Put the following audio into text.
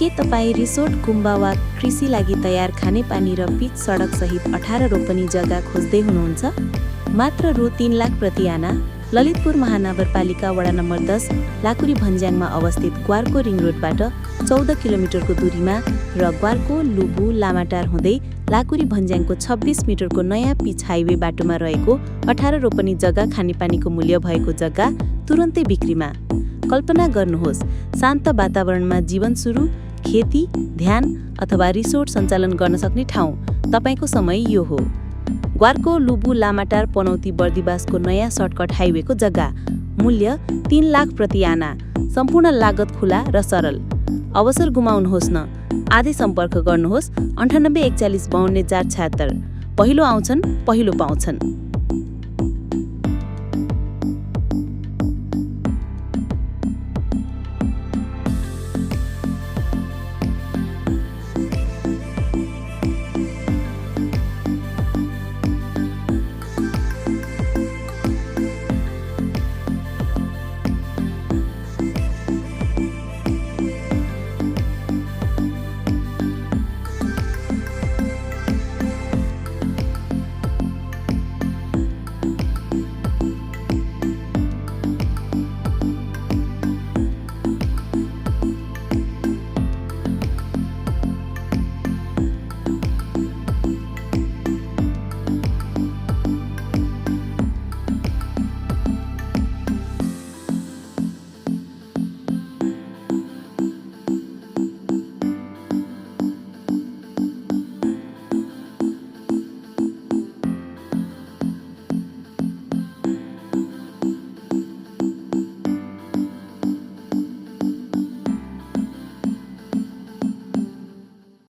के तपाईँ रिसोर्ट, गुम्बा वा कृषि लागि तयार खानेपानी र पिच सडकसहित 18 रोपनी जग्गा खोज्दै हुनुहुन्छ? मात्र रु 3 लाख प्रति आना ललितपुर महानगरपालिका वडा नम्बर 10 लाकुरी भन्ज्याङमा अवस्थित ग्वारको रिङ रोडबाट 14 किलोमिटरको दूरीमा र ग्वारको लुबु लामाटार हुँदै लाकुरी भन्ज्याङको 26 मिटरको नयाँ पिच हाइवे बाटोमा रहेको 18 रोपनी जग्गा खानेपानीको मूल्य भएको जग्गा तुरन्तै बिक्रीमा। कल्पना गर्नुहोस्, शान्त वातावरणमा जीवन सुरु, खेती, ध्यान अथवा रिसोर्ट सञ्चालन गर्न सक्ने ठाउँ। तपाईको समय यो हो। ग्वारको लुबु लामाटार पनौती बर्दिवासको नयाँ सर्टकट हाइवेको जग्गा। मूल्य 3 लाख प्रति आना। सम्पूर्ण लागत खुला र सरल। अवसर गुमाउनुहोस् न। आधै सम्पर्क गर्नुहोस् 98 41 52 476। पहिलो आउँछन्, पहिलो पाउँछन्।